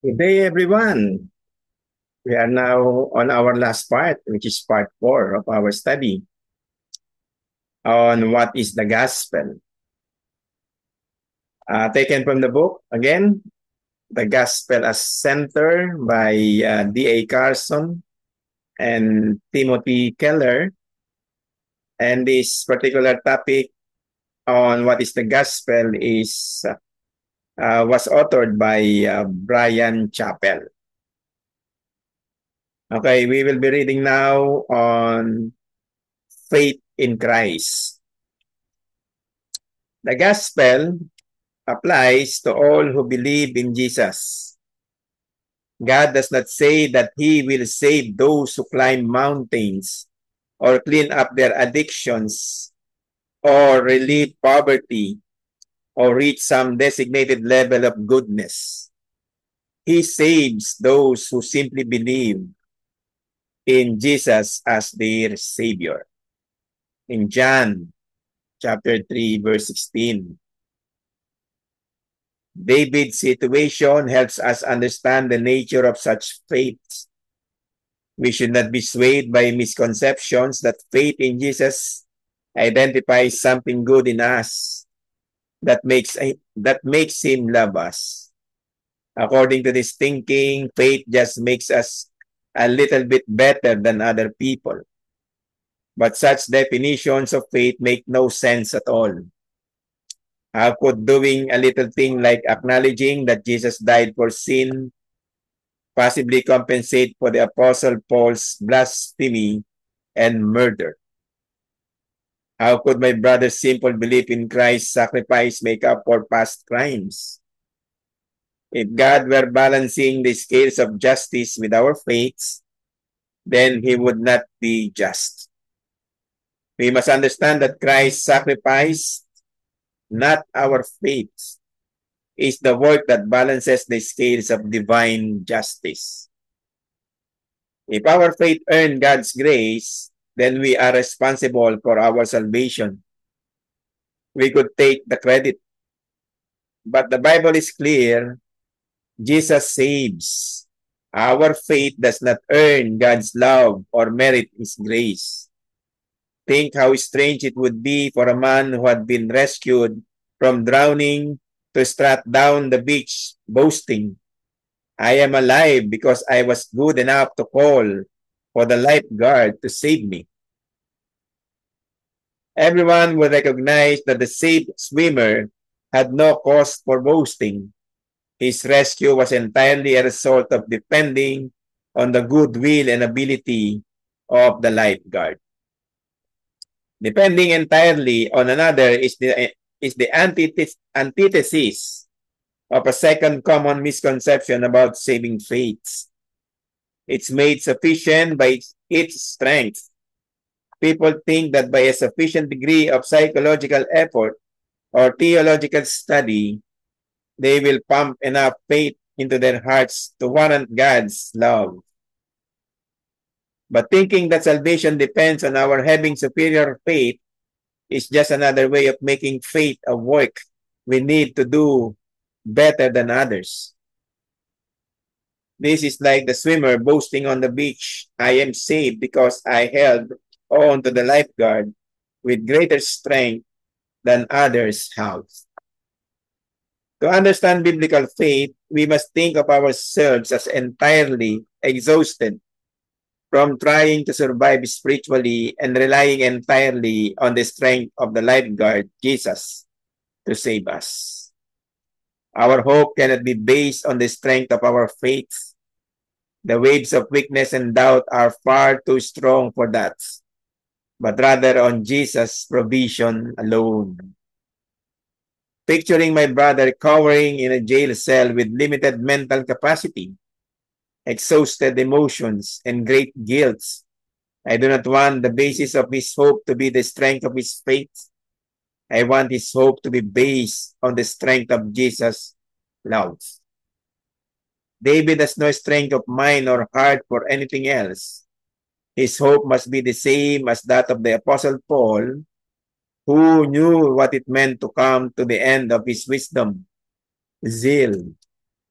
Good day, everyone. We are now on our last part, which is part 4 of our study on what is the gospel. Taken from the book, again, The Gospel as Center by D.A. Carson and Timothy Keller. And this particular topic on what is the gospel was authored by Brian Chappell. Okay, we will be reading now on faith in Christ. The gospel applies to all who believe in Jesus. God does not say that he will save those who climb mountains or clean up their addictions or relieve poverty or reach some designated level of goodness. He saves those who simply believe in Jesus as their Savior. In John chapter 3, verse 16, David's situation helps us understand the nature of such faith. We should not be swayed by misconceptions that faith in Jesus identifies something good in us that makes him love us. According to this thinking, faith just makes us a little bit better than other people. But such definitions of faith make no sense at all. How could doing a little thing like acknowledging that Jesus died for sin possibly compensate for the Apostle Paul's blasphemy and murder? How could my brother's simple belief in Christ's sacrifice make up for past crimes? If God were balancing the scales of justice with our faiths, then he would not be just. We must understand that Christ's sacrifice, not our faiths, is the work that balances the scales of divine justice. If our faith earned God's grace, then we are responsible for our salvation. We could take the credit. But the Bible is clear, Jesus saves. Our faith does not earn God's love or merit his grace. Think how strange it would be for a man who had been rescued from drowning to strut down the beach boasting, I am alive because I was good enough to call for the lifeguard to save me. Everyone will recognize that the saved swimmer had no cause for boasting. His rescue was entirely a result of depending on the goodwill and ability of the lifeguard. Depending entirely on another is the antithesis of a second common misconception about saving faith. It's made sufficient by its strength. People think that by a sufficient degree of psychological effort or theological study, they will pump enough faith into their hearts to warrant God's love. But thinking that salvation depends on our having superior faith is just another way of making faith a work we need to do better than others. This is like the swimmer boasting on the beach, I am saved because I held on to the lifeguard with greater strength than others have. To understand biblical faith, we must think of ourselves as entirely exhausted from trying to survive spiritually and relying entirely on the strength of the lifeguard, Jesus, to save us. Our hope cannot be based on the strength of our faith. The waves of weakness and doubt are far too strong for that, but rather on Jesus' provision alone. Picturing my brother cowering in a jail cell with limited mental capacity, exhausted emotions, and great guilt, I do not want the basis of his hope to be the strength of his faith. I want his hope to be based on the strength of Jesus' love. David has no strength of mind or heart for anything else. His hope must be the same as that of the Apostle Paul, who knew what it meant to come to the end of his wisdom, zeal,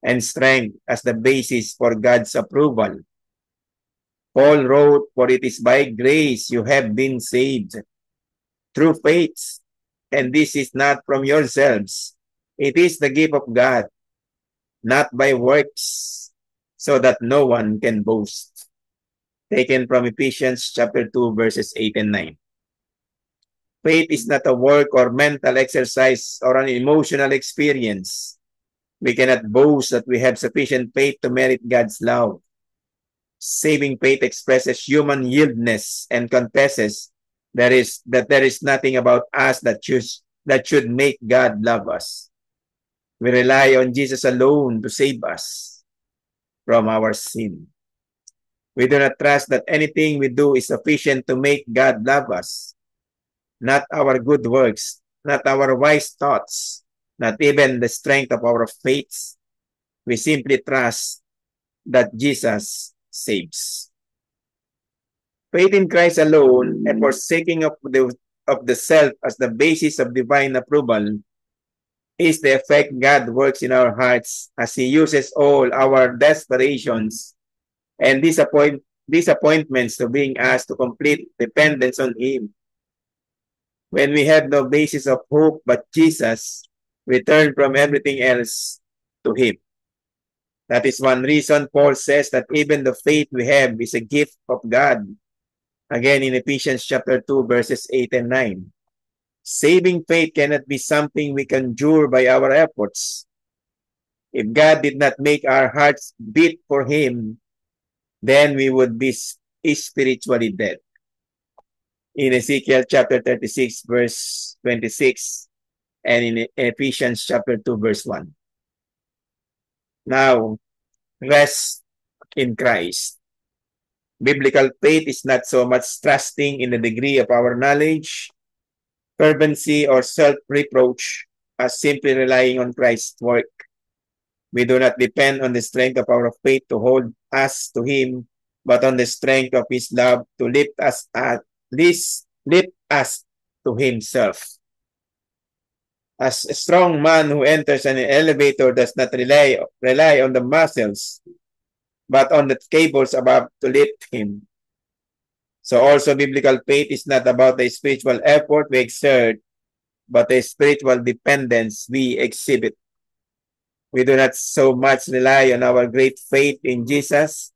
and strength as the basis for God's approval. Paul wrote, "For it is by grace you have been saved, through faith, and this is not from yourselves. It is the gift of God, not by works, so that no one can boast." Taken from Ephesians chapter 2, verses 8 and 9. Faith is not a work or mental exercise or an emotional experience. We cannot boast that we have sufficient faith to merit God's love. Saving faith expresses human yieldness and confesses that there is nothing about us that should make God love us. We rely on Jesus alone to save us from our sin. We do not trust that anything we do is sufficient to make God love us. Not our good works, not our wise thoughts, not even the strength of our faith. We simply trust that Jesus saves. Faith in Christ alone and forsaking of the self as the basis of divine approval is the effect God works in our hearts as He uses all our desperations and disappointments to bring us to complete dependence on Him. When we have no basis of hope but Jesus, we turn from everything else to Him. That is one reason Paul says that even the faith we have is a gift of God. Again in Ephesians chapter 2, verses 8 and 9. Saving faith cannot be something we can endure by our efforts. If God did not make our hearts beat for Him, then we would be spiritually dead. In Ezekiel chapter 36, verse 26, and in Ephesians chapter 2, verse 1. Now, rest in Christ. Biblical faith is not so much trusting in the degree of our knowledge, fervency, or self-reproach as simply relying on Christ's work. We do not depend on the strength of our faith to hold us to Him, but on the strength of His love to lift us to Himself. As a strong man who enters an elevator does not rely on the muscles, but on the cables above to lift him. So also biblical faith is not about the spiritual effort we exert, but the spiritual dependence we exhibit. We do not so much rely on our great faith in Jesus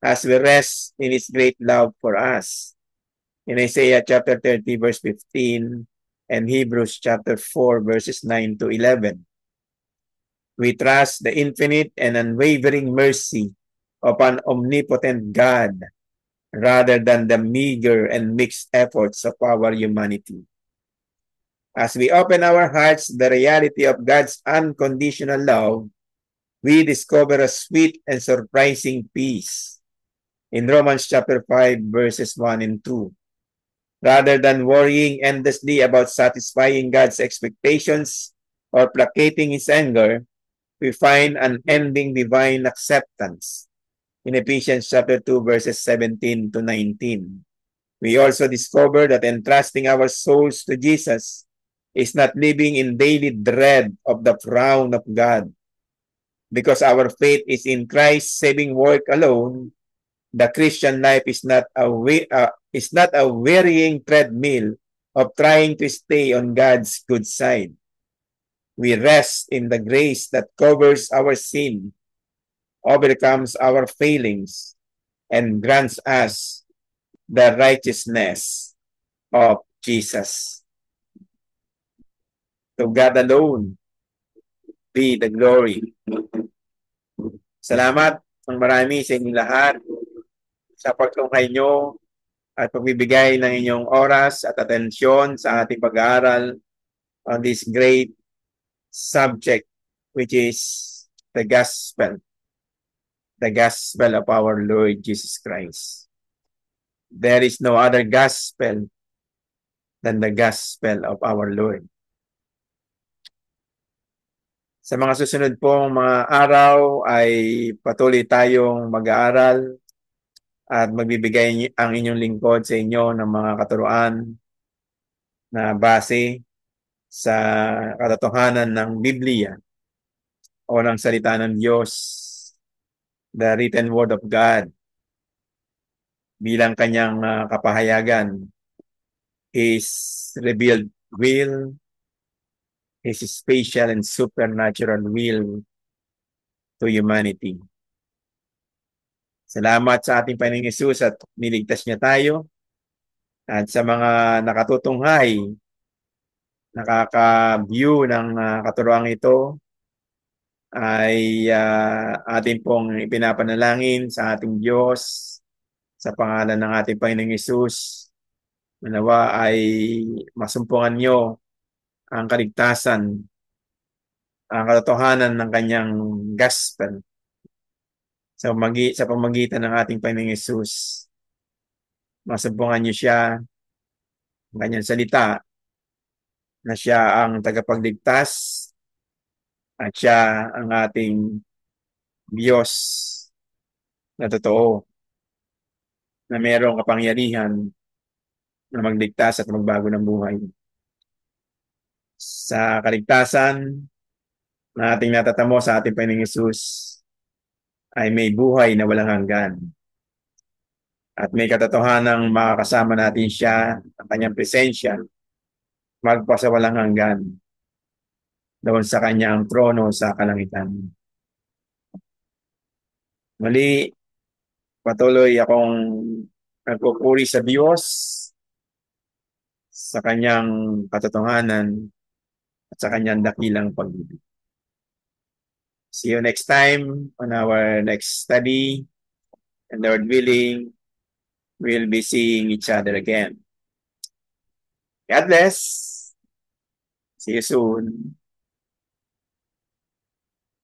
as we rest in His great love for us. In Isaiah chapter 30, verse 15, and Hebrews chapter 4, verses 9 to 11. We trust the infinite and unwavering mercy of an omnipotent God rather than the meager and mixed efforts of our humanity. As we open our hearts to the reality of God's unconditional love, we discover a sweet and surprising peace. In Romans chapter 5, verses 1 and 2. Rather than worrying endlessly about satisfying God's expectations or placating His anger, we find unending divine acceptance. In Ephesians chapter 2, verses 17 to 19. We also discover that entrusting our souls to Jesus is not living in daily dread of the frown of God. Because our faith is in Christ's saving work alone, the Christian life is not a wearying treadmill of trying to stay on God's good side. We rest in the grace that covers our sin, overcomes our failings, and grants us the righteousness of Jesus. To God alone be the glory. Salamat ng marami sa inyong lahat sa pagtungkay nyo at pagbibigay ng inyong oras at atensyon sa ating pag-aaral on this great subject, which is the gospel of our Lord Jesus Christ. There is no other gospel than the gospel of our Lord. Sa mga susunod pong mga araw ay patuloy tayong mag-aaral at magbibigay ang inyong lingkod sa inyo ng mga katuruan na base sa katotohanan ng Biblia. o ng salita ng Diyos, the written word of God, bilang kanyang kapahayagan, His revealed will, His special and supernatural will to humanity. Salamat sa ating Panginoong Hesus at niligtas niya tayo. At sa mga nakatutunghay, nakaka-view ng katuroang ito, ay ating pong ipinapanalangin sa ating Diyos sa pangalan ng ating Panginoong Hesus. Manawa ay masumpungan nyo ang kaligtasan, ang katotohanan ng kanyang gospel sa pamagitan ng ating Panginoong Hesus. Masumpungan nyo siya, ang kanyang salita, na siya ang tagapagligtas at siya ang ating Diyos na totoo, na mayroong kapangyarihan na magligtas at magbago ng buhay. Sa kaligtasan na ating natatamo sa ating Panginoong Hesus ay may buhay na walang hanggan. At may katotohanang makakasama natin siya, ang kanyang presensya, magpa sa walang hanggan doon sa kanyang trono sa kalangitan. Muli, patuloy akong nagpupuri sa Diyos sa kanyang katotohanan at sa kanyang dakilang pag-ibig. See you next time on our next study. And Lord willing, we'll be seeing each other again. God bless. See you soon.